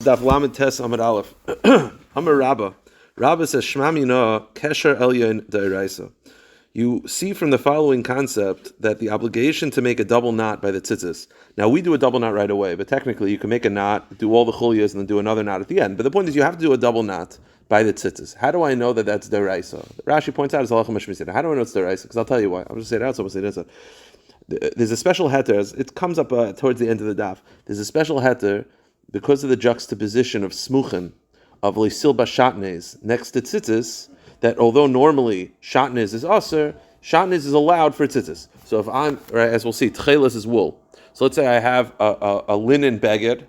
Daf Lamed Tes Amud Aleph. Amar Rabba. Rabba says Shema Mina Kesher Elyon D'Oraisa. You see from the following concept that the obligation to make a double knot by the tzitzis. Now we do a double knot right away, but technically you can make a knot, do all the chulias, and then do another knot at the end. But the point is you have to do a double knot by the tzitzis. How do I know that that's D'Oraisa? Rashi points out it's halacha mishmisina. How do I know it's D'Oraisa? Because I'll tell you why. I'll just say it out. So we'll say this. There's a special heter. It comes up towards the end of the daf. There's a special heter because of the juxtaposition of smuchim, of leisil bashatnes next to tzitzis, that although normally shatnes is aser, shatnes is allowed for tzitzis. So if I'm, right, as we'll see, tchelis is wool. So let's say I have a linen beged,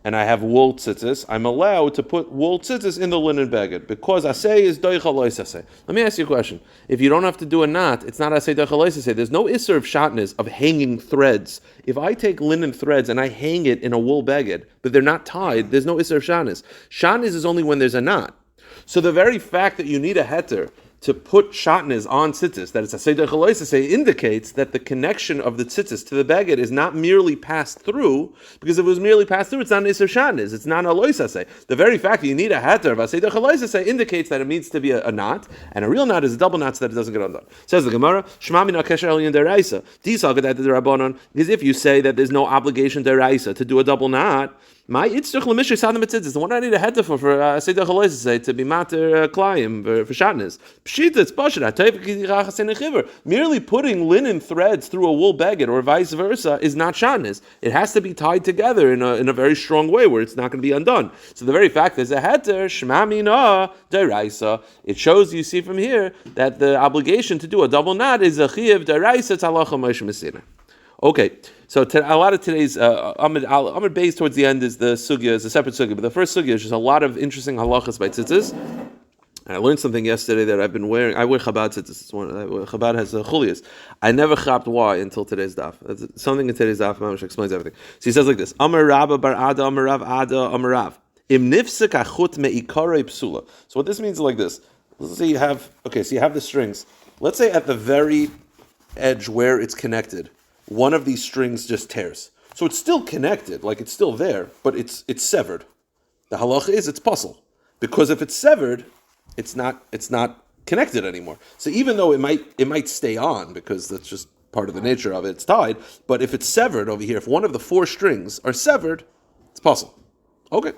and I have wool tzitzis, I'm allowed to put wool tzitzis in the linen beged, because asay is doicha lois asay. Let me ask you a question. If you don't have to do a knot, it's not asay doicha lois asay. There's no isser of shatnes, of hanging threads. If I take linen threads and I hang it in a wool beged, but they're not tied, there's no isser of shatnes. Shatnes is only when there's a knot. So the very fact that you need a heter to put shatnes on tzitzis, that it's a seder chaloisase, indicates that the connection of the tzitzis to the baguette is not merely passed through, because if it was merely passed through, it's not an iser shatnes, it's not a loisase. The very fact that you need a heter of a seder chaloisase indicates that it needs to be a knot, and a real knot is a double knot so that it doesn't get undone. Says the Gemara, Shema mina kesher elyon deraisa. Disagadad the Rabbanon, because if you say that there's no obligation deraisa to do a double knot, my itzrich lemishay sadam tzitzis. The one I need a heter for seder chaloisase to be mater klayim for shatnes. Merely putting linen threads through a wool baguette or vice versa is not shatnes. It has to be tied together in a very strong way where it's not going to be undone. So the very fact there's a heter, shema mina deraisa, it shows, you see from here, that the obligation to do a double knot is a chiyuv deraisa tzalacha moshe mesina. Okay, so a lot of today's Amud Beis towards the end is the sugya, is a separate sugya, but the first sugya is just a lot of interesting halachas by tzitzis. I learned something yesterday that I've been wearing. I wear Chabad tzitzis. Chabad has chulias. I never chapped why until today's daf. That's something in today's daf which explains everything. So he says like this: Amar Rabba bar Ada, Amar Rav Ada, Amar Rav. Im nifsek achut me'ikarei psula. So what this means is like this. Let's say you have the strings. Let's say at the very edge where it's connected, one of these strings just tears. So it's still connected, like it's still there, but it's severed. The halacha is it's puzzle, because if it's severed, it's not connected anymore. So even though it might stay on, because that's just part of the nature of it, it's tied, but if it's severed over here, if one of the four strings are severed, it's puzzle. Okay.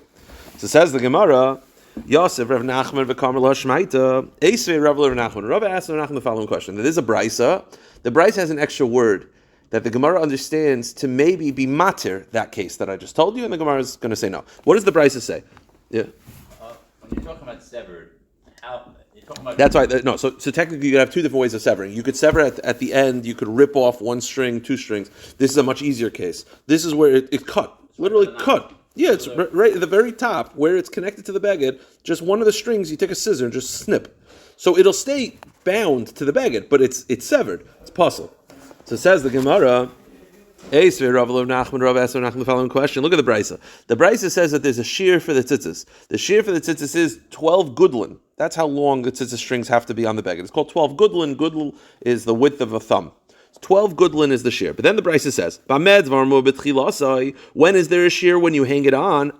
So says the Gemara, Yosef Rav Nachman v'Karmel Hashmaita, Eisvei Rav Nachman. Rav asked Rav Nachman the following question. There's a brisa. The brisa has an extra word that the Gemara understands to maybe be matir, that case that I just told you, and the Gemara is going to say no. What does the brisa say? Yeah. When you're talking about severed, that's right. No, so technically you could have two different ways of severing. You could sever at the end. You could rip off one string, two strings. This is a much easier case. This is where it cut, literally cut. Yeah, it's right at the very top where it's connected to the baguette. Just one of the strings, you take a scissor and just snip. So it'll stay bound to the baguette, but it's severed. It's puzzle. So it says the Gemara. The following question. Look at the brisa. The brisa says that there's a shear for the tzitzis. The shear for the tzitzis is 12 gudlin. That's how long the tzitzis strings have to be on the baguette. It's called 12 gudlin. Gudlin is the width of a thumb. 12 gudlin is the shear. But then the brisa says, when is there a shear? When you hang it on.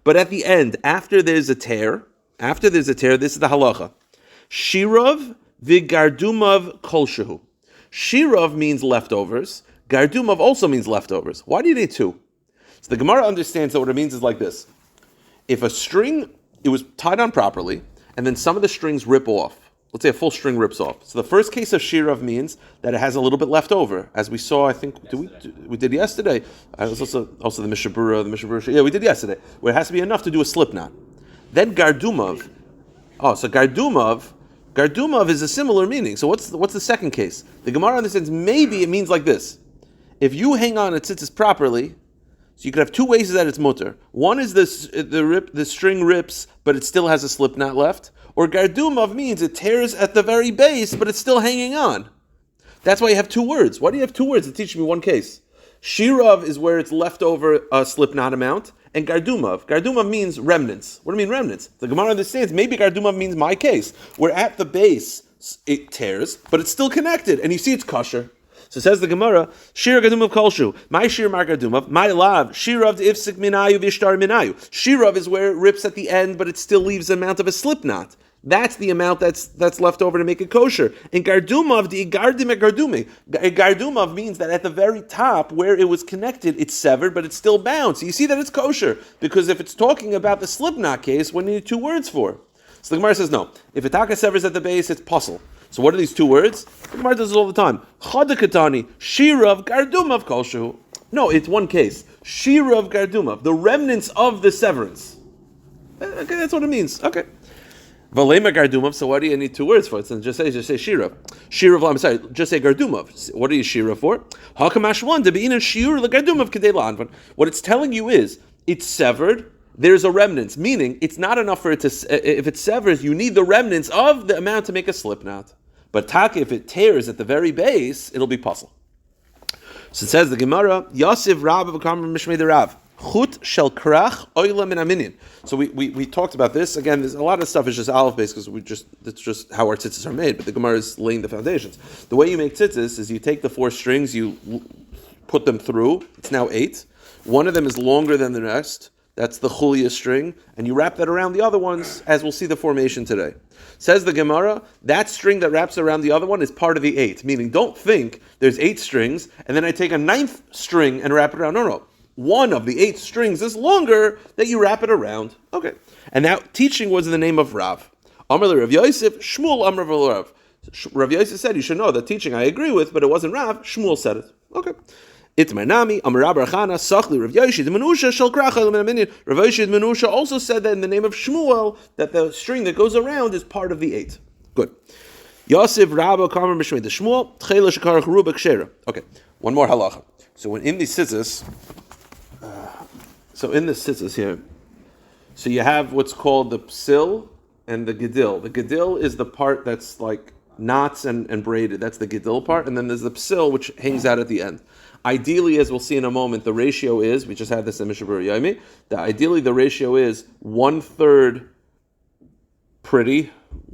But at the end, after there's a tear, this is the halacha. Shirav v'gardumav kolshehu. Shirav means leftovers. Gardumav also means leftovers. Why do you need two? So the Gemara understands that what it means is like this. If a string, it was tied on properly, and then some of the strings rip off. Let's say a full string rips off. So the first case of Shirav means that it has a little bit left over. As we saw, I think, we did yesterday. It was also the Mishabura. Yeah, we did yesterday. Where it has to be enough to do a slip knot. Then Gardumav. So Gardumav is a similar meaning. So what's the second case? The Gemara understands maybe it means like this. If you hang on a tzitzis properly, so you could have two ways that it's mutter. One is the string rips, but it still has a slip knot left. Or Gardumav means it tears at the very base, but it's still hanging on. That's why you have two words. Why do you have two words to teach me one case? Shirav is where it's left over a slip knot amount, and Gardumav means remnants. What do you mean remnants? The Gemara understands maybe Gardumav means my case, where at the base it tears, but it's still connected, and you see it's kosher. So says the Gemara, Shir Gadumav Kolshu, my Shir Mar Gadumav, my Lav, Shirav Ifsik Minayu Vishtar Minayu. Shirav is where it rips at the end, but it still leaves the amount of a slip knot. That's the amount that's left over to make it kosher. In Gardumav, the Igardim Gardume. Gardumav means that at the very top where it was connected, it's severed, but it's still bound. So you see that it's kosher. Because if it's talking about the slip knot case, what do you need two words for? So the Gemara says no. If a taka severs at the base, it's puzzle. So what are these two words? The Gemara does it all the time. Chodakatani, Shirav Gardumav Kolshu. No, it's one case. Shirav Gardumav, the remnants of the severance. Okay, that's what it means. Okay. Valema Gardumav, so what do you need two words for it? So just say Shirav. Shirav, I'm sorry, just say Gardumav. What are you Shirav for? Hakamash1, to be in a Shir, the Gardumav Kedei. What it's telling you is, it's severed, there's a remnants, meaning it's not enough for it to, if it severs, you need the remnants of the amount to make a slip knot. But taka, if it tears at the very base, it'll be puzzle. So it says the Gemara, Yasiv Rav V'Kamar Mishmei the Rav. Chut shel krach oila min aminin. So we talked about this. Again, there's a lot of stuff is just aleph based because it's just how our tzitzis are made. But the Gemara is laying the foundations. The way you make tzitzis is you take the 4 strings, you put them through. It's now 8. One of them is longer than the rest. That's the chulia string, and you wrap that around the other ones, as we'll see the formation today. Says the Gemara, that string that wraps around the other one is part of the 8. Meaning, don't think there's 8 strings, and then I take a 9th string and wrap it around. No. One of the 8 strings is longer that you wrap it around. Okay. And that teaching was in the name of Rav. Amar Rav Yosef, Shmuel Amar Rav. Rav Yosef said, you should know that teaching I agree with, but it wasn't Rav. Shmuel said it. Okay. Itmarnami, Amar Rabbi Archana, Sachli, Rav Yoshid, Menusha, Shel Krachel, Rav Yoshid Menusha also said that in the name of Shmuel, that the string that goes around is part of the 8. Good. Yosef, Rabbi, Kamar, Mishmei, the Shmuel, Tchela, Shekarach, Ruba, Kshera. Okay. One more halacha. So when in these tzitzis, here, so you have what's called the psil and the gedil. The gedil is the part that's like knots and braided. That's the gedil part. And then there's the psil, which hangs out at the end. Ideally, as we'll see in a moment, the ratio is, we just had this in Mishnah Berurah Yomi, ideally the ratio is 1/3 pretty,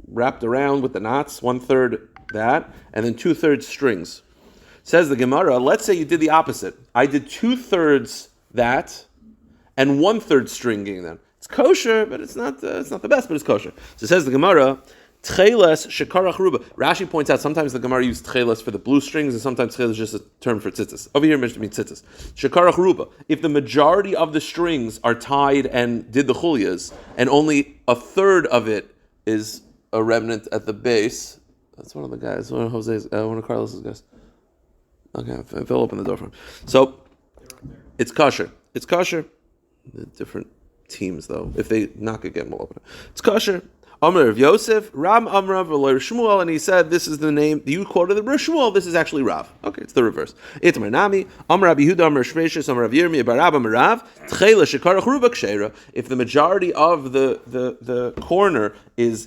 wrapped around with the knots, 1/3 that, and then 2/3 strings. Says the Gemara, let's say you did the opposite. I did 2/3 that, and 1/3 stringing them. It's kosher, but it's not the best, but it's kosher. So it says the Gemara, Tcheles shekarach ruba. Rashi points out sometimes the Gemara used tcheles for the blue strings, and sometimes tcheles is just a term for tzitzis. Over here, it means tzitzis. Shekarach ruba. If the majority of the strings are tied and did the chulias, and only 1/3 of it is a remnant at the base, that's one of the guys, one of Jose's, one of Carlos's guys. Okay, Phil open the door for him. So it's kosher. It's kosher. The different teams, though. If they knock again, we'll open it. It's kosher. Amr of Yosef, Ram Amrav Shmuel, and he said, this is the name, you quoted the Shmuel, this is actually Rav. Okay, it's the reverse. Itmar Nami, Amr Rabbi Yehuda, Amr Shmeshis, Amr Rav Yirmiyah, Barab, Amr Rav, Tchela Shekarach Ruba Kshera. If the majority of the corner is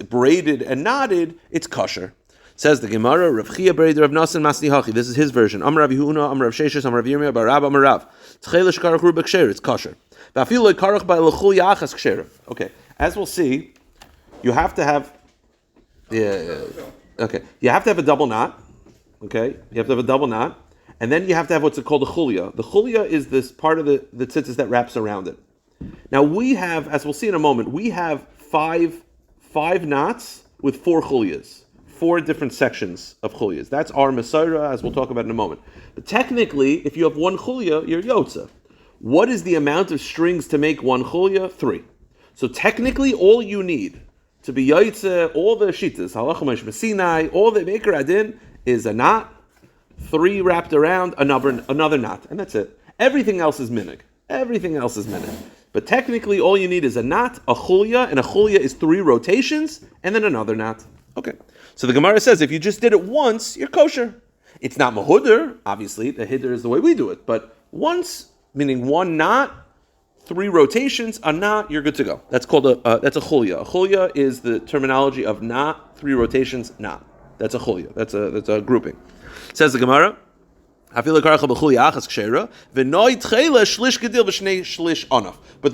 braided and knotted, it's kosher. Says the Gemara, Rav Chia Breder Rav Nasan Masni Hachi. This is his version. Amr Rav Yehuda, Amr Rav Sheshis, Amr Rav Yirmiyah, Barab, Amr Rav, Tchela Shekarach Ruba Kshera. It's kosher. V'afilu Karach by Lechul Yachas Kshera. Okay. As we'll see, you have to have, okay. You have to have a double knot, okay? You have to have a double knot, and then you have to have what's called a chulia. The chulia is this part of the tzitzis that wraps around it. Now we have, as we'll see in a moment, we have five knots with 4 chulias, 4 different sections of chulias. That's our Masorah, as we'll talk about in a moment. But technically, if you have 1 chulia, you're yotza. What is the amount of strings to make 1 chulia? 3. So technically, all you need to be yaitze, all the shittas, halachah Sinai, all the maker adin is a knot, 3 wrapped around, another knot, and that's it. Everything else is minig. But technically, all you need is a knot, a chulia, and a chulia is 3 rotations, and then another knot. Okay. So the Gemara says, if you just did it once, you're kosher. It's not mahudr, obviously. The hidr is the way we do it, but once, meaning 1 knot. 3 rotations, a knot, you're good to go. That's called that's a chulia. A chulia is the terminology of knot, 3 rotations, knot. That's a chulia. That's a grouping. Says the Gemara, but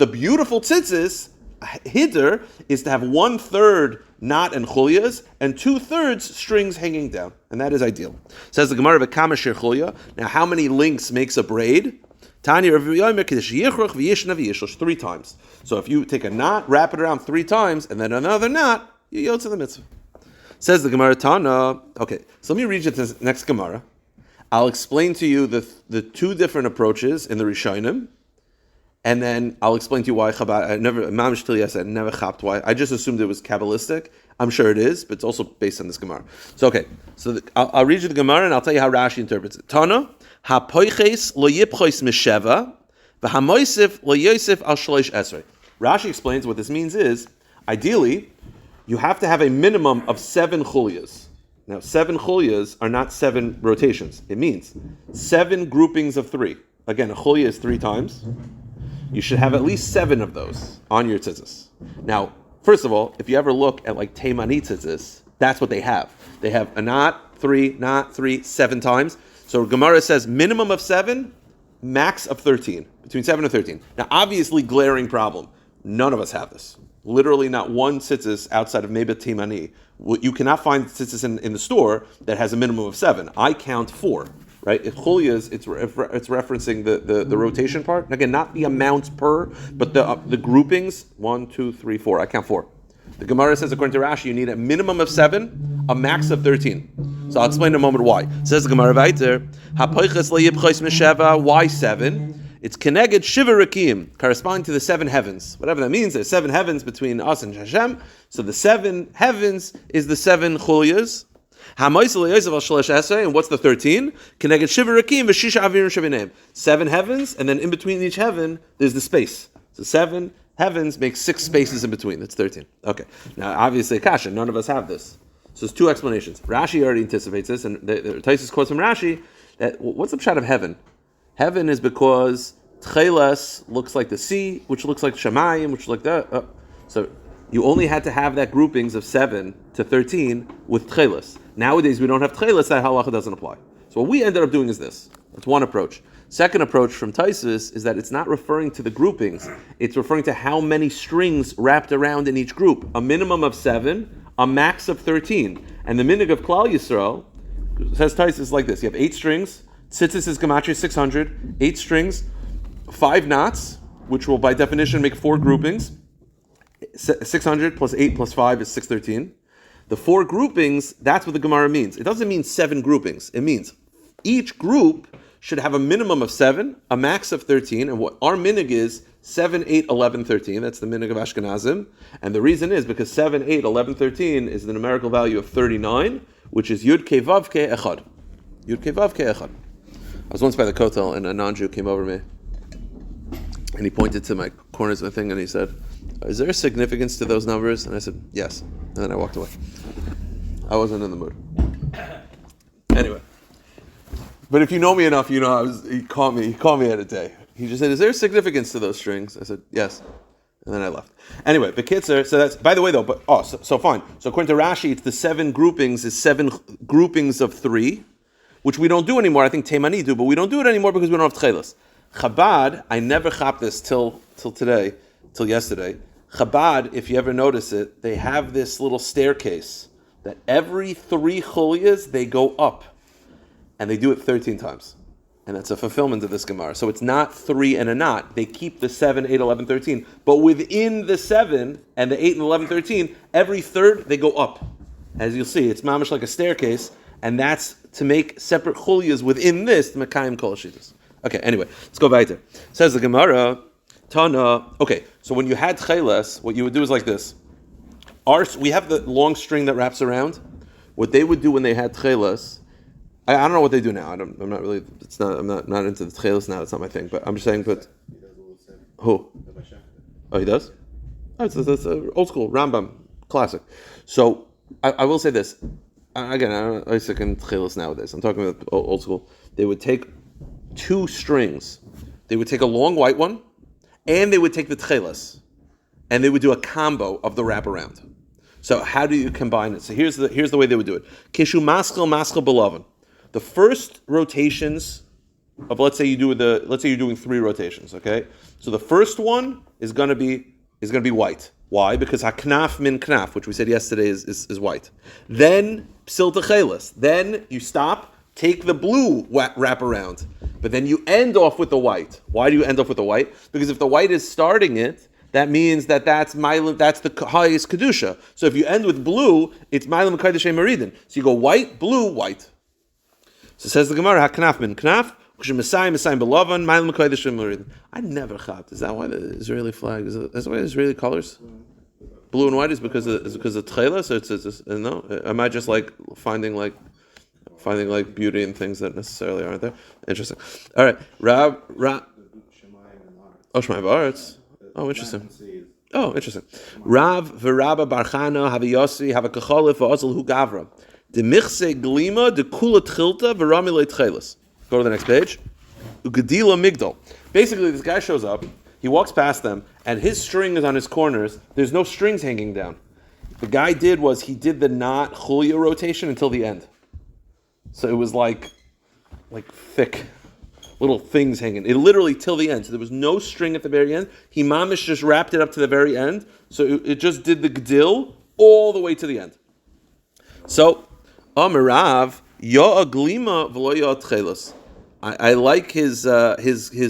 the beautiful tzitzis Hiddur is to have 1/3 knot and chulias and 2/3 strings hanging down, and that is ideal. Says the Gemara, "V'kama shir chulya." Now, how many links makes a braid? Tani Rabbi Yomi K'dish yichruch v'yishna v'yishlosh 3 times. So if you take a knot, wrap it around 3 times, and then another knot, you yield to the mitzvah. Says the Gemara, Tana. Okay, so let me read you the next Gemara. I'll explain to you the 2 different approaches in the Rishonim, and then I'll explain to you why Chabad. I never chapped why. I just assumed it was Kabbalistic. I'm sure it is, but it's also based on this Gemara. So okay, so I'll read you the Gemara and I'll tell you how Rashi interprets it. Tana hapoiches lo yipchois misheva v'hamoisif lo yosef al shloish esrei. Rashi explains what this means is, ideally, you have to have a minimum of 7 chulias. Now, 7 chulias are not 7 rotations. It means 7 groupings of 3. Again, a chulia is 3 times. You should have at least 7 of those on your tzitzis. Now, first of all, if you ever look at like Teimani tzitzis, that's what they have. They have a knot, 3, 7 times. So Gemara says minimum of 7, max of 13, between 7 and 13. Now, obviously, glaring problem. None of us have this. Literally not one tzitzis outside of maybe Teimani. You cannot find tzitzis in the store that has a minimum of 7. I count 4. Right? If chulias, it's referencing the rotation part. And again, not the amount per, but the groupings. 1, 2, 3, 4. I count 4. The Gemara says, according to Rashi, you need a minimum of 7, a max of 13. So I'll explain in a moment why. Says the Gemara weiter, hapoiches leyibchois mesheva. Why 7? It's keneged shiva rakim, corresponding to the 7 heavens. Whatever that means, there's 7 heavens between us and Hashem. So the 7 heavens is the 7 chulias. And what's the 13? 7 heavens, and then in between each heaven, there's the space. So 7 heavens make 6 spaces in between. That's 13. Okay. Now, obviously, Kasha, none of us have this. So there's 2 explanations. Rashi already anticipates this, and the Taisus quotes from Rashi that what's the pshat of heaven? Heaven is because Tcheles looks like the sea, which looks like Shamayim, which looks like that. So you only had to have that groupings of 7 to 13 with Tcheles. Nowadays, we don't have Tcheles, that halacha doesn't apply. So what we ended up doing is this. That's one approach. Second approach from Taisus is that it's not referring to the groupings. It's referring to how many strings wrapped around in each group. A minimum of 7, a max of 13. And the minig of Klal Yisrael, says Taisus like this. You have 8 strings. Tzitzis is Gematria 600. 8 strings. 5 knots, which will by definition make 4 groupings. 600 plus 8 plus 5 is 613. The 4 groupings, that's what the Gemara means. It doesn't mean 7 groupings. It means each group should have a minimum of 7, a max of 13, and what our minig is 7, 8, 11, 13. That's the minig of Ashkenazim. And the reason is because 7, 8, 11, 13 is the numerical value of 39, which is Yud Kei Vav Kei Echad. Yud Kei Vav Kei Echad. I was once by the Kotel, and a non-Jew came over to me, and he pointed to my corners of the thing, and he said, "Is there a significance to those numbers?" And I said, "Yes." And then I walked away. I wasn't in the mood. Anyway. But if you know me enough, you know he called me at a day. He just said, "Is there significance to those strings?" I said, "Yes." And then I left. Anyway, the Kitzer, so that's, by the way though, so fine. So according to Rashi, it's the 7 groupings is 7 groupings of 3, which we don't do anymore. I think Teimani do, but we don't do it anymore because we don't have Tcheles. Chabad, I never chapped this till today, till yesterday. Chabad, if you ever notice it, they have this little staircase that every 3 chulias, they go up. And they do it 13 times. And that's a fulfillment of this Gemara. So it's not 3 and a knot. They keep the 7, 8, 11, 13. But within the 7 and the 8 and 11, 13, every third, they go up. As you'll see, it's mamish like a staircase. And that's to make separate chulias within this, the Mekayim Kol Hashitas. Okay, anyway, let's go back there. Says the Gemara, Tana. Okay, so when you had Tcheles, what you would do is like this. We have the long string that wraps around. What they would do when they had Tcheles, I don't know what they do now. I'm not really. I'm not into the Tcheles now. It's not my thing. But I'm just saying. But who? Oh, he does. Oh, it's old school Rambam classic. So I will say this. Again, I stick in Tcheles nowadays. I'm talking about old school. They would take 2 strings. They would take a long white one, and they would take the Tcheles, and they would do a combo of the wraparound. So how do you combine it? So here's the way they would do it. Kishu maschel beloved. The first rotations of, let's say you're doing 3 rotations, okay? So the first one is going to be is going to be white. Why? Because haknaf min knaf, which we said yesterday is white. Then psil techelis. Then you stop, take the blue wrap around, but then you end off with the white. Why do you end off with the white? Because if the white is starting it, that means that's the highest kedusha. So if you end with blue, it's mailim kaidushay maridin. So you go white, blue, white. So says the Gemara, haknaf min knaf. I never chapped. Is that why the Israeli flag is that why the Israeli colors? Blue and white is because of tchela? So it's no? Am I just like finding beauty in things that necessarily aren't there? Interesting. All right. Oh, Shemayim Ba'aretz. Oh, interesting. Oh, interesting. Rav v'Rabba Barchana haviyasi havakacholif v'azal hu gavra. De michse glima de kula tchilta v'ramile tchelis. Go to the next page. Ugadila migdal. Basically, this guy shows up. He walks past them, and his string is on his corners. There's no strings hanging down. The guy did the knot chulya rotation until the end. So it was like thick little things hanging. It literally till the end. So there was no string at the very end. He mamish just wrapped it up to the very end. So it just did the gdil all the way to the end. So Amarav ya aglima v'lo ya tchelos. I like his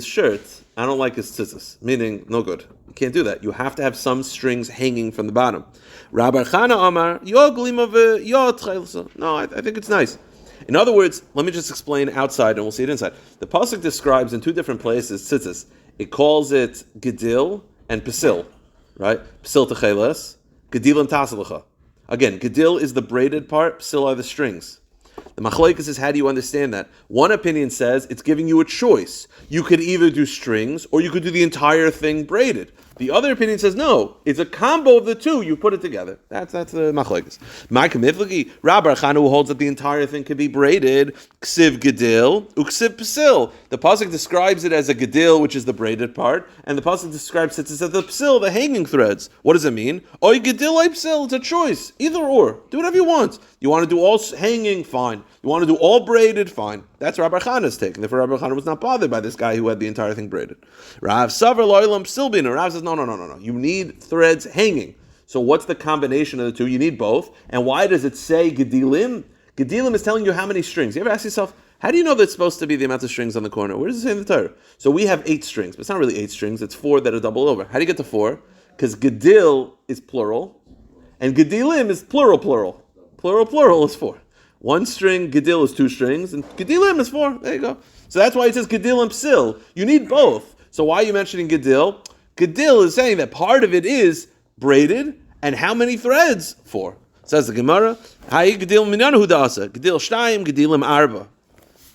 shirt. I don't like his tzitzis, meaning no good. You can't do that. You have to have some strings hanging from the bottom. Rabbi Chana Amar, yo glima yo tchelos. No, I think it's nice. In other words, let me just explain outside and we'll see it inside. The pasuk describes in two different places tzitzis. It calls it gedil and pesil, right? Pesil techeles, gedil and taselacha. Again, gedil is the braided part, pesil are the strings. The machlokes is, how do you understand that? One opinion says it's giving you a choice. You could either do strings or you could do the entire thing braided. The other opinion says no, it's a combo of the two. You put it together. That's the machlokes. My kamiflagi, Rabbi Chanu, who holds that the entire thing could be braided. Ksiv gedil, uksiv psil. The pasuk describes it as a gedil, which is the braided part, and the pasuk describes it as the psil, the hanging threads. What does it mean? Oy gedil, oy psil. It's a choice, either or. Do whatever you want. You want to do all hanging, fine. You want to do all braided, fine. That's Rabbi Chana's take. And therefore Rabbi Chana was not bothered by this guy who had the entire thing braided. Rav Savar Loilam Silbina. Rav says, no. You need threads hanging. So what's the combination of the two? You need both. And why does it say Gedilim? Gedilim is telling you how many strings. You ever ask yourself, how do you know that's supposed to be the amount of strings on the corner? Where does it say in the Torah? So we have 8 strings, but it's not really 8 strings. It's 4 that are doubled over. How do you get to 4? Because Gedil is plural, and Gedilim is plural. Plural is 4. 1 string, Gedil is 2 strings, and Gedilim is 4. There you go. So that's why it says Gedil and Psil. You need both. So why are you mentioning Gedil? Gedil is saying that part of it is braided, and how many threads? 4. Says the Gemara, Hai Gedil minanu hudasa, Gedil shtayim, Gedilim arba.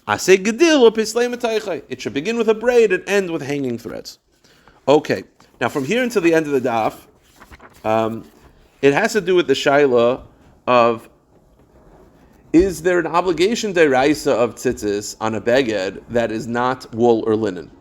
I say Gedil or Pislei Mataychai. It should begin with a braid and end with hanging threads. Okay. Now from here until the end of the daf, it has to do with the shaila of, is there an obligation deraisa of tzitzis on a beged that is not wool or linen?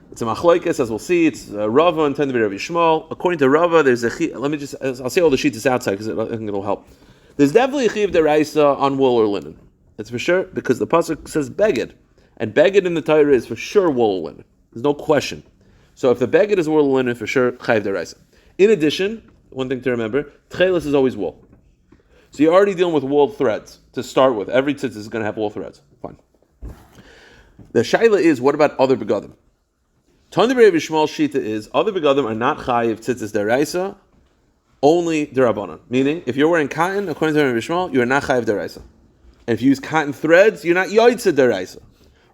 It's a machlokes, as we'll see. It's Rava and Rabbi Shmuel. According to Rava, there's a I'll say all the sheets outside because I think it'll help. There's definitely a chiv deraisa on wool or linen. That's for sure, because the pasuk says beged, and beged in the Torah is for sure wool or linen. There's no question. So if the beged is wool or linen, for sure chayiv deraisa. In addition, one thing to remember, tchelis is always wool. So you're already dealing with wool threads to start with. Every tzitzis is going to have wool threads. Fine. The shaila is, what about other begadim? Tani Rabbi Shmuel shita is, other begadim are not chayiv tzitzis deraisa, only derabanan. Meaning, if you're wearing cotton, according to Rabbi Shmuel, you are not chayiv deraisa. And if you use cotton threads, you're not yoytze deraisa.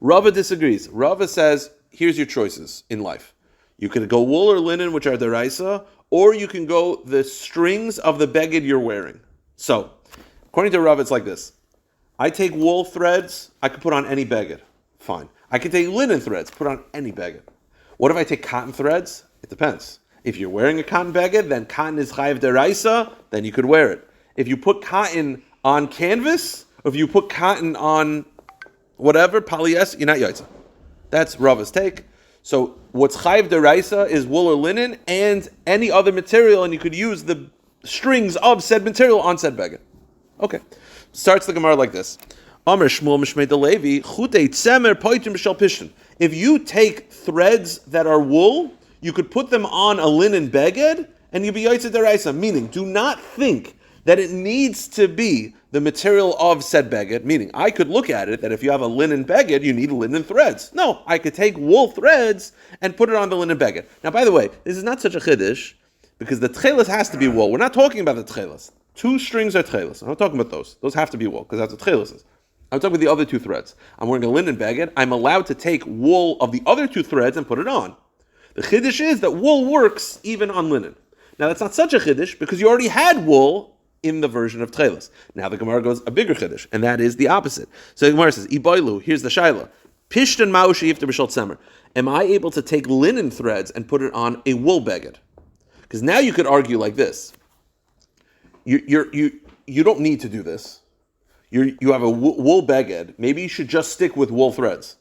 Rava disagrees. Rava says, here's your choices in life. You can go wool or linen, which are deraisa, or you can go the strings of the beged you're wearing. So, according to Rava, it's like this. I take wool threads, I can put on any beged. Fine. I can take linen threads, put on any beged. What if I take cotton threads? It depends. If you're wearing a cotton beged, then cotton is chayiv deraisa, then you could wear it. If you put cotton on canvas, or if you put cotton on whatever, polyester, you're not yaitza. That's Rava's take. So what's chayiv deraisa is wool or linen and any other material, and you could use the strings of said material on said beged. Okay. Starts the Gemara like this. Amr Shmuel Mishmei Levi Chutei Tzemer Poitim B'Shel Pishtin. If you take threads that are wool, you could put them on a linen beged, and you'd be yotzei deraisa. Meaning, do not think that it needs to be the material of said beged. Meaning, I could look at it that if you have a linen beged, you need linen threads. No, I could take wool threads and put it on the linen beged. Now, by the way, this is not such a chiddush, because the tchelis has to be wool. We're not talking about the tchelis. 2 strings are tchelis. I'm not talking about those. Those have to be wool, because that's what tchelis is. I'm talking about the other 2 threads. I'm wearing a linen beged. I'm allowed to take wool of the other 2 threads and put it on. The chiddush is that wool works even on linen. Now, that's not such a chiddush, because you already had wool in the version of tchelis. Now, the Gemara goes a bigger chiddush, and that is the opposite. So the Gemara says, Iboilu, here's the shaila. Pishtan ma'ushi yifter b'shal tzemer. Am I able to take linen threads and put it on a wool beged? Because now you could argue like this. You don't need to do this. You have a wool beged. Maybe you should just stick with wool threads.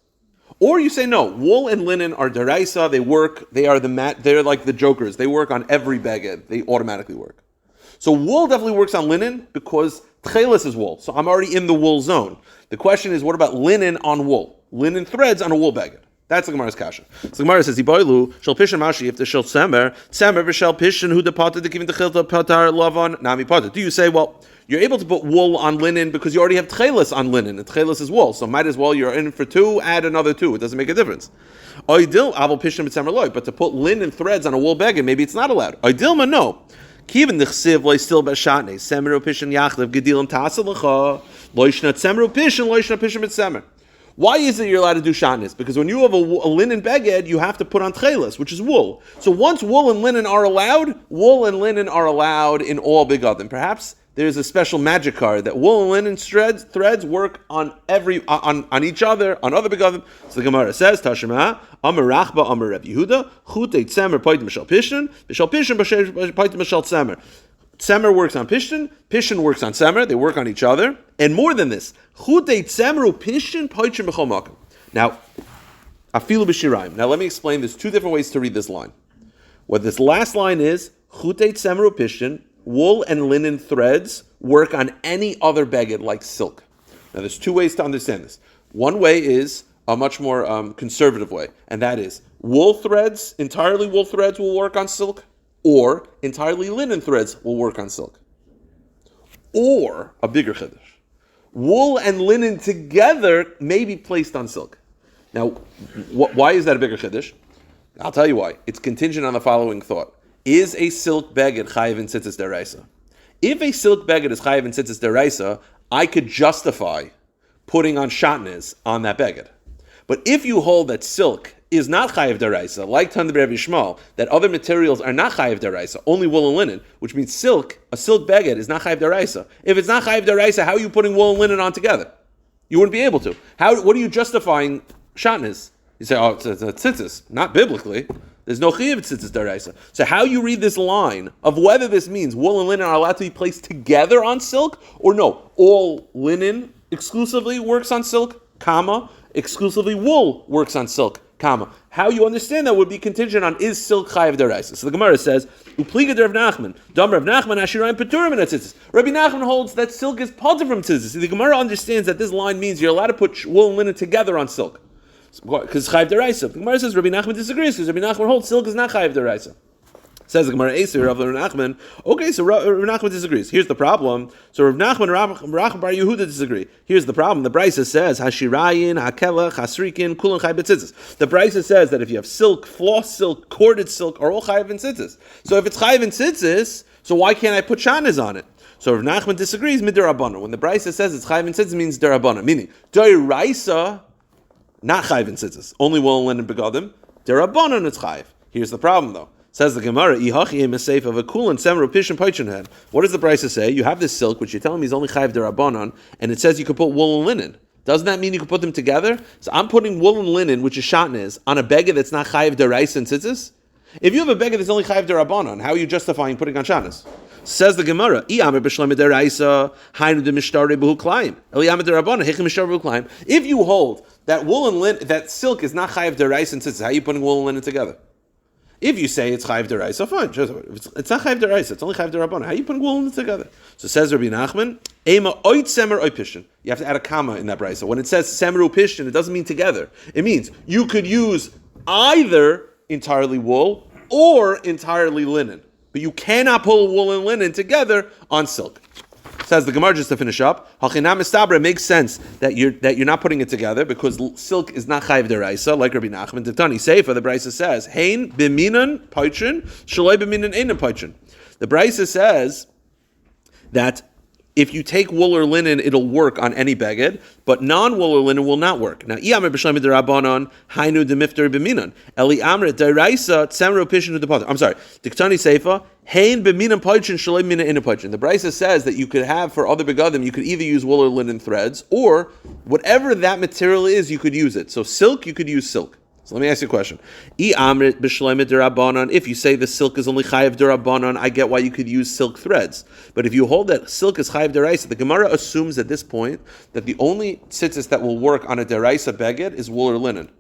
Or you say no. Wool and linen are deraisa. They work. They're like the jokers. They work on every beged. They automatically work. So wool definitely works on linen because tchelis is wool. So I'm already in the wool zone. The question is, what about linen on wool? Linen threads on a wool beged. That's the Gemara's kasha. So the Gemara says, "Iboilu shel pishin mashi if the shel tzemer v'shel pishin who departed the giving the chilta patar lavan nami patar." Do you say, well, you're able to put wool on linen because you already have tchelis on linen, and tchelis is wool, so might as well you're in for 2, add another 2. It doesn't make a difference. Oidil avol pishin b'tzemer loy, but to put linen threads on a wool beged, maybe it's not allowed. Oidilma no. Kiven nichsiv loy still b'shatnei semeru pishin yachlev gedilim tasalacha loyshna tzemeru pishin b'tzemer. Why is it you're allowed to do shatnez? Because when you have a linen beged, you have to put on tchelis, which is wool. So once wool and linen are allowed in all begadim. Perhaps there's a special magic card that wool and linen threads work on on each other, on other begadim. So the Gemara says, Tashema, Amar Rachba, Amar Reb Yehuda, Chutei Tzemer Poitim Mishal Pishin Poitim Mishal Tzemer. Tzemer works on Pishin works on Tzemer. They work on each other. And more than this, Chutei Tzemeru Pishin Poitim B'chol Makom. Now, Afilu B'shirayim. Now let me explain. There's 2 different ways to read this line. What this last line is, Chutei Tzemeru Pishin, wool and linen threads work on any other beged like silk. Now there's 2 ways to understand this. One way is a much more conservative way, and that is entirely wool threads will work on silk, or entirely linen threads will work on silk. Or, a bigger chiddush, wool and linen together may be placed on silk. Now, why is that a bigger chiddush? I'll tell you why. It's contingent on the following thought. Is a silk beged chayiv in tzitzis deraisa? If a silk beged is chayiv in tzitzis deraisa, I could justify putting on shatnez on that beged. But if you hold that silk is not chayiv deraisa, like Tanda Rabbi Shmuel, that other materials are not chayiv deraisa, only wool and linen, which means a silk beged is not chayiv deraisa. If it's not chayiv deraisa, how are you putting wool and linen on together? You wouldn't be able to. What are you justifying shatnez? You say, it's a tzitzis, not biblically. There's no chiyuv tzitzis deraisa. So how you read this line of whether this means wool and linen are allowed to be placed together on silk, or no, all linen exclusively works on silk, exclusively wool works on silk, how you understand that would be contingent on is silk chayiv deraisa. So the Gemara says, Upliga de Rav Nachman, Dam Rav Nachman Ashirayim Peturim in tzitzis. Rabbi Nachman holds that silk is potter from tzitzis. The Gemara understands that this line means you're allowed to put wool and linen together on silk. Because chayiv deraisa. The Gemara says Rabbi Nachman disagrees because Rabbi Nachman holds silk is not chayiv deraisa. Says the Gemara Eser of Rav Nachman. Okay, so Rav Nachman disagrees. Here's the problem. So Rav Nachman and Rav Bar Yehuda disagree. Here's the problem. The Brisa says Hashirayin, Hakelach, Hasrikin, Kulan Chayiv B'tzitzis. The Brisa says that if you have silk, floss silk, corded silk, are all chayiv in tzitzis. So if it's chayiv in tzitzis, so why can't I put shatnez on it? So Rav Nachman disagrees midirabana. When the Brisa says it's chayiv in tzitzis, it means derabana, meaning deraisa, not chayiv in tzitzis, only wool and linen begadim. Derabana it's chayiv. Here's the problem though. Says the Gemara, of a cool and semer pishin poichin head. What does the Brisa say? You have this silk, which you're telling me is only chayiv derabanan, and it says you could put wool and linen. Doesn't that mean you could put them together? So I'm putting wool and linen, which is shatnez, on a beged that's not chayiv deraisa and tzitzis? If you have a beged that's only chayiv derabanan, how are you justifying putting on shatnez? Says the Gemara, if you hold that wool and linen, that silk is not chayiv deraisa and tzitzis, how are you putting wool and linen together? If you say it's chayiv deraisa, fine. It's not chayiv deraisa. It's only chayiv derabana. How are you putting wool together? So says Rabbi Nachman, ema oit semer oit pishin. You have to add a comma in that brisa. When it says semer pishin, it doesn't mean together. It means you could use either entirely wool or entirely linen. But you cannot pull wool and linen together on silk. Says the Gemara, just to finish up, it makes sense that you're not putting it together because silk is not chayiv deraisa, like Rabbi Nachman. Titani Seifa, the Brisa says, Hein b'minan paitrin, shaloi b'minan einan paitrin. The Brisa says that if you take wool or linen, it'll work on any beged, but non-wool or linen will not work. Now, I'amr b'shleim d'Rabbanon, hainu demifter b'minan. Eli amr d'Raisa tsemro pishin u'depater. I'm sorry. Diktani Seifa, hein b'minan paitrin shaloi minan einan paitrin. The Brisa says that you could have for other begadim, you could either use wool or linen threads, or whatever that material is, you could use it. So silk, you could use silk. So let me ask you a question. If you say the silk is only chayiv d'Rabbanan, I get why you could use silk threads. But if you hold that silk is chayiv d'Oraisa, the Gemara assumes at this point that the only tzitzis that will work on a d'Oraisa beged is wool or linen.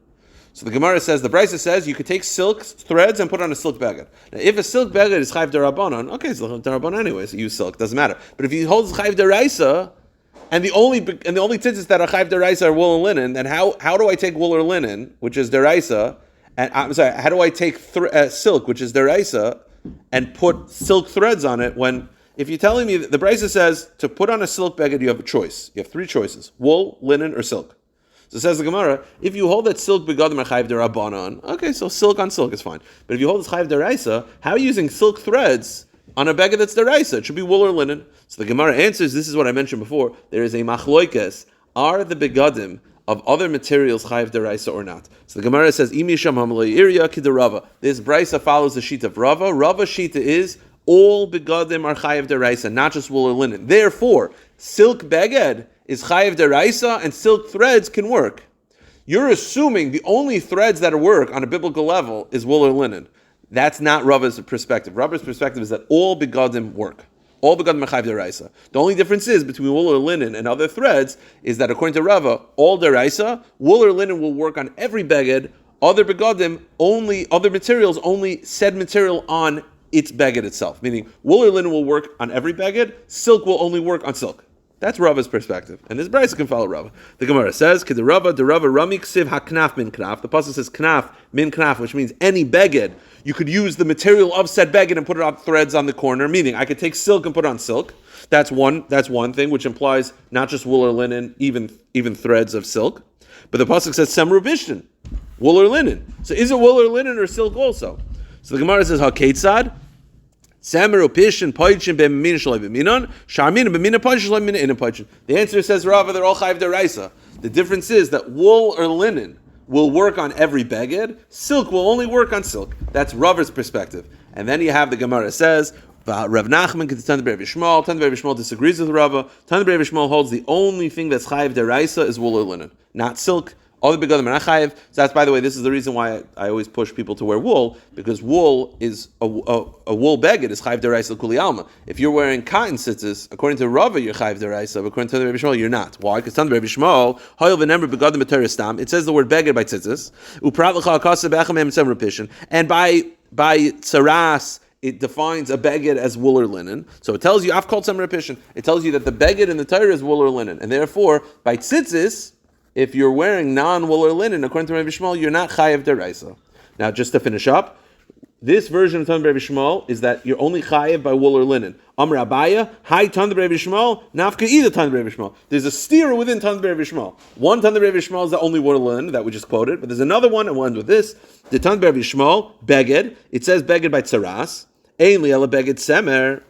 So the Gemara says, the Brisa says, you could take silk threads and put on a silk beged. Now, if a silk beged is chayiv d'Rabbanan, okay, it's chayiv d'Rabbanan anyway, so use silk, doesn't matter. But if you hold chayiv d'Oraisa, and the only tzitzis that are chayiv deraisa are wool and linen. Then how do I take wool or linen, which is deraisa, and I'm sorry, how do I take silk, which is deraisa, and put silk threads on it? When if you're telling me that the Brisa says to put on a silk beged, you have a choice. You have three choices: wool, linen, or silk. So says the Gemara, if you hold that silk begadim are chayiv derabanan, okay, so silk on silk is fine. But if you hold it's chayiv deraisa, how are you using silk threads on a beged that's deraisa? It should be wool or linen. So the Gemara answers, this is what I mentioned before, there is a machloikes, are the begadim of other materials chayiv deraisa or not? So the Gemara says, Imi sham hamlei irya kidarava. This brisa follows the sheet of Rava. Rava sheet is all begadim are chayiv deraisa, not just wool or linen. Therefore, silk beged is chayiv deraisa and silk threads can work. You're assuming the only threads that work on a biblical level is wool or linen. That's not Rava's perspective. Rava's perspective is that all begadim work. All begadim are chayiv deraisa. The only difference is between wool or linen and other threads is that according to Rava, all deraisa, wool or linen will work on every beged. Other begadim, only other materials, only said material on its beged itself. Meaning, wool or linen will work on every beged. Silk will only work on silk. That's Rava's perspective, and this brisa can follow Rava. The Gemara says, "K'de Rava, the Rava Rami ksiv haknaf min knaf." The pasuk says knaf min knaf, which means any beged. You could use the material of said beged and put it on threads on the corner. Meaning, I could take silk and put on silk. That's one thing, which implies not just wool or linen, even threads of silk. But the pasuk says semru bishtin, wool or linen. So is it wool or linen or silk also? So the Gemara says hakeitzad. The answer says Rava, they're all chayiv deraisa. The difference is that wool or linen will work on every beged, silk will only work on silk. That's Rava's perspective. And then you have the Gemara says, Rav Nachman Tanna B'Rav Yishmael disagrees with Rava. Tanna B'Rav Yishmael holds the only thing that's chayiv deraisa is wool or linen, not silk. All the begadim are not chayiv. So that's, by the way, this is the reason why I always push people to wear wool, because wool is a wool beged is chayiv deraisa kuli alma. If you're wearing cotton tzitzis, according to Rava, you're chayiv deraisa, but according to Rabbi Shmuel, you're not. Why? Because Tanna B'Rav Yishmael hoyel v'nember begadim b'Torah stam. It says the word beged by tzitzis. Uprat l'cha akasa b'echem em tzem repishin. And by tsaras, it defines a beged as wool or linen. So it tells you, I've called some repishin. It tells you that the beged in the Torah is wool or linen, and therefore by tzitzis, if you're wearing non-wool or linen, according to Rabbi Shmuel, you're not chayiv deraisa. Now, just to finish up, this version of Tanna B'Rav Yishmael is that you're only chayiv by wool or linen. Amr Abaya, hi Tanna B'Rav Yishmael, nafka either Tanna B'Rav Yishmael. There's a steer within Tanna B'Rav Yishmael. One Tanna B'Rav Yishmael is the only wool or linen that we just quoted, but there's another one, and we'll end with this. The Tanna B'Rav Yishmael, beged, it says beged by tsaras, ein li'ela beged semer.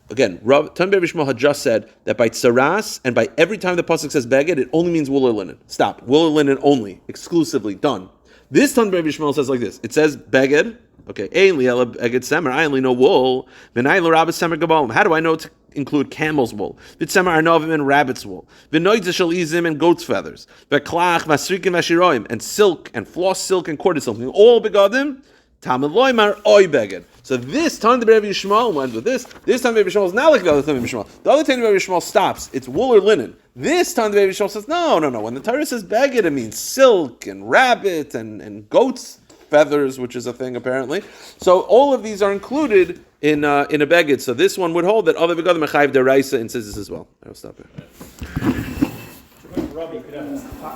Again, Tanna B'Rav Yishmael had just said that by tsaras and by every time the pasuk says beged, it only means wool or linen. Stop. Wool or linen only, exclusively, done. This Tanna B'Rav Yishmael says like this. It says beged, okay, ein li'ela beged semer, I only know wool. V'nai l'rabbis semer gabalim. How do I know to include camel's wool? V'tsemer arnovim and rabbit's wool. V'noidze shel izim and goat's feathers. V'klach v'asrikim v'shiroim and silk and floss silk and corded silk. All begadim. Tamid loymar oy beged. So this Tanna B'Rav Yishmael went with this. This Tanna B'Rav Yishmael is not like the other Tanna B'Rav Yishmael. The other Tanna B'Rav Yishmael stops. It's wool or linen. This Tanna B'Rav Yishmael says no. When the Torah says beged, it means silk and rabbit and goat's feathers, which is a thing apparently. So all of these are included in a beged. So this one would hold that other begadim are chayiv deraisa and says this as well. I will stop here.